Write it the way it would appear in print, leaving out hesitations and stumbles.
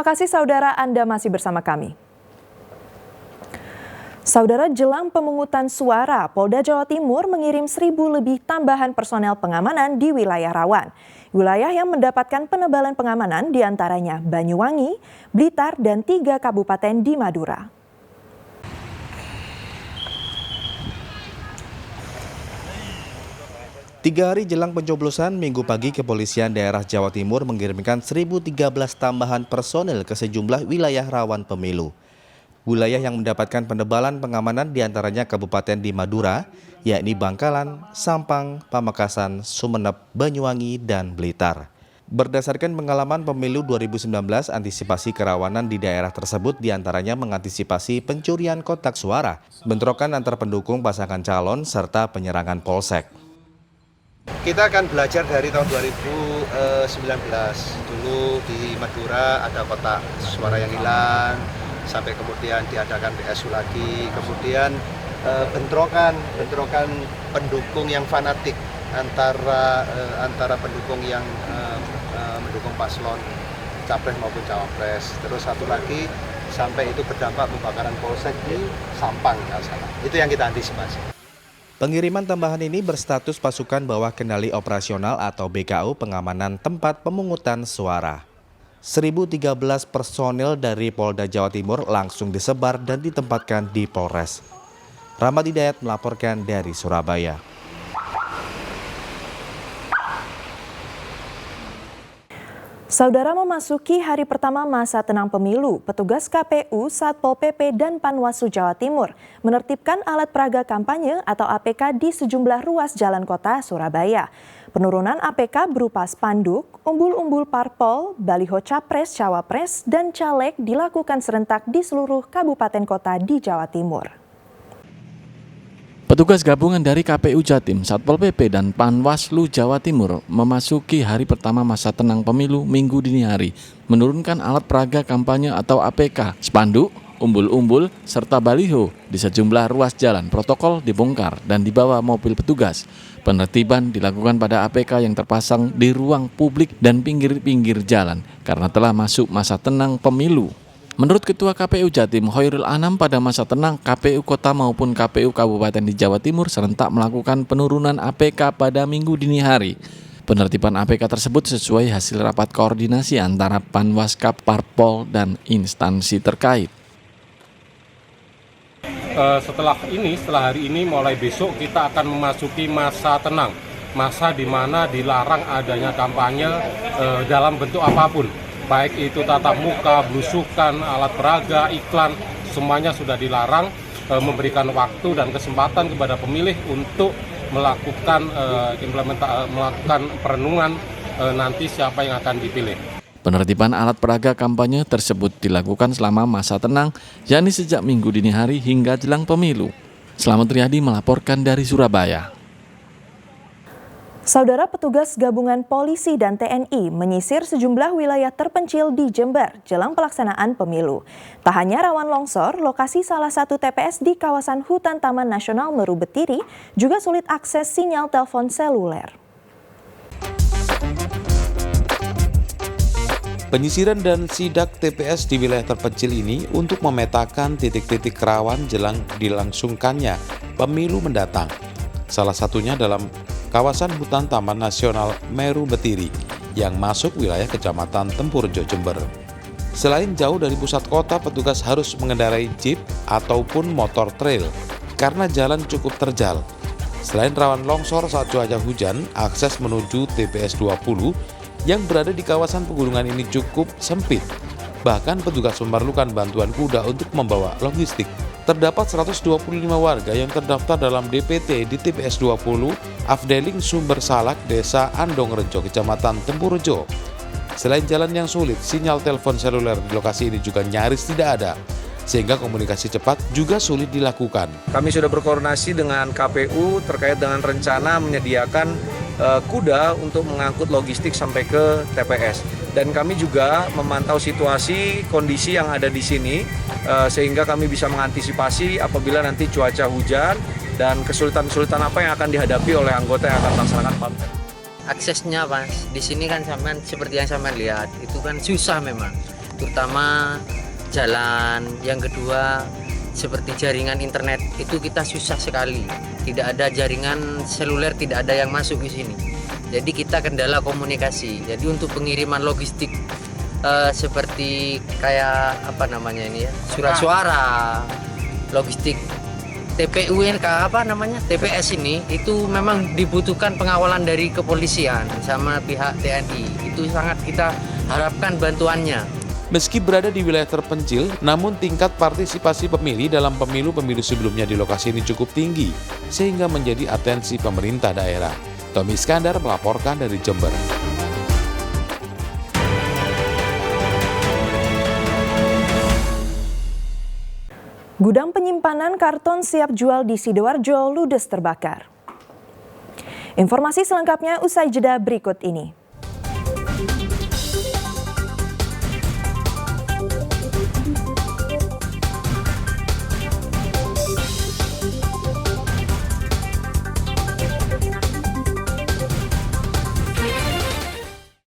kasih saudara, Anda masih bersama kami. Saudara, jelang pemungutan suara, Polda Jawa Timur mengirim 1.000 lebih tambahan personel pengamanan di wilayah rawan. Wilayah yang mendapatkan penebalan pengamanan diantaranya Banyuwangi, Blitar, dan 3 kabupaten di Madura. Tiga hari jelang pencoblosan, Minggu pagi Kepolisian Daerah Jawa Timur mengirimkan 1.013 tambahan personel ke sejumlah wilayah rawan pemilu. Wilayah yang mendapatkan penebalan pengamanan diantaranya kabupaten di Madura, yakni Bangkalan, Sampang, Pamekasan, Sumeneb, Banyuwangi, dan Blitar. Berdasarkan pengalaman pemilu 2019, antisipasi kerawanan di daerah tersebut diantaranya mengantisipasi pencurian kotak suara, bentrokan antar pendukung pasangan calon, serta penyerangan polsek. Kita akan belajar dari tahun 2019. Dulu di Madura ada kotak suara yang hilang, sampai kemudian diadakan PSU lagi, kemudian bentrokan pendukung yang fanatik antara pendukung yang mendukung paslon capres maupun cawapres. Terus satu lagi sampai itu berdampak pembakaran polsek di Sampang, kalau salah. Itu yang kita antisipasi. Pengiriman tambahan ini berstatus pasukan bawah kendali operasional atau BKU pengamanan tempat pemungutan suara. 1.013 personil dari Polda Jawa Timur langsung disebar dan ditempatkan di Polres. Rahmat Hidayat melaporkan dari Surabaya. Saudara, memasuki hari pertama masa tenang pemilu, petugas KPU, Satpol PP, dan Panwaslu Jawa Timur menertibkan alat peraga kampanye atau APK di sejumlah ruas jalan kota Surabaya. Penurunan APK berupa spanduk, umbul-umbul parpol, baliho capres, cawapres, dan caleg dilakukan serentak di seluruh kabupaten kota di Jawa Timur. Petugas gabungan dari KPU Jatim, Satpol PP, dan Panwaslu Jawa Timur memasuki hari pertama masa tenang pemilu Minggu dini hari, menurunkan alat peraga kampanye atau APK, spanduk, umbul-umbul, serta baliho di sejumlah ruas jalan. Protokol dibongkar dan dibawa mobil petugas. Penertiban dilakukan pada APK yang terpasang di ruang publik dan pinggir-pinggir jalan karena telah masuk masa tenang pemilu. Menurut Ketua KPU Jatim, Hoirul Anam, pada masa tenang, KPU Kota maupun KPU Kabupaten di Jawa Timur serentak melakukan penurunan APK pada Minggu dini hari. Penertiban APK tersebut sesuai hasil rapat koordinasi antara Panwaskap, Parpol, dan instansi terkait. Setelah hari ini, mulai besok kita akan memasuki masa tenang. Masa di mana dilarang adanya kampanye dalam bentuk apapun. Baik itu tatap muka, belusukan, alat peraga, iklan, semuanya sudah dilarang, memberikan waktu dan kesempatan kepada pemilih untuk melakukan perenungan nanti siapa yang akan dipilih. Penertiban alat peraga kampanye tersebut dilakukan selama masa tenang, yakni sejak Minggu dini hari hingga jelang pemilu. Slamet Riyadi melaporkan dari Surabaya. Saudara, petugas gabungan polisi dan TNI menyisir sejumlah wilayah terpencil di Jember jelang pelaksanaan pemilu. Tak hanya rawan longsor, lokasi salah satu TPS di kawasan Hutan Taman Nasional Meru Betiri juga sulit akses sinyal telepon seluler. Penyisiran dan sidak TPS di wilayah terpencil ini untuk memetakan titik-titik rawan jelang dilangsungkannya pemilu mendatang. Salah satunya dalam kawasan Hutan Taman Nasional Meru Betiri yang masuk wilayah Kecamatan Tempurjo, Jember. Selain jauh dari pusat kota, petugas harus mengendarai jeep ataupun motor trail karena jalan cukup terjal. Selain rawan longsor saat cuaca hujan, akses menuju TPS 20 yang berada di kawasan pegunungan ini cukup sempit. Bahkan petugas memerlukan bantuan kuda untuk membawa logistik. Terdapat 125 warga yang terdaftar dalam DPT di TPS 20 Afdeling Sumber Salak, Desa Andong Rejo, Kecamatan Tempurjo. Selain jalan yang sulit, sinyal telepon seluler di lokasi ini juga nyaris tidak ada, sehingga komunikasi cepat juga sulit dilakukan. Kami sudah berkoordinasi dengan KPU terkait dengan rencana menyediakan kuda untuk mengangkut logistik sampai ke TPS. Dan kami juga memantau situasi kondisi yang ada di sini sehingga kami bisa mengantisipasi apabila nanti cuaca hujan dan kesulitan-kesulitan apa yang akan dihadapi oleh anggota yang akan melaksanakan PAM. Aksesnya Mas, di sini kan sampean seperti yang sampean lihat, itu kan susah memang. terutama jalan. Yang kedua, seperti jaringan internet itu kita susah sekali. Tidak ada jaringan seluler, tidak ada yang masuk ke sini. Jadi kita kendala komunikasi. Jadi untuk pengiriman logistik seperti kayak apa namanya ini ya, surat suara, logistik TPU TPS ini itu memang dibutuhkan pengawalan dari kepolisian sama pihak TNI. Itu sangat kita harapkan bantuannya. Meski berada di wilayah terpencil, namun tingkat partisipasi pemilih dalam pemilu-pemilu sebelumnya di lokasi ini cukup tinggi, sehingga menjadi atensi pemerintah daerah. Tommy Iskandar melaporkan dari Jember. Gudang penyimpanan karton siap jual di Sidoarjo ludes terbakar. Informasi selengkapnya usai jeda berikut ini.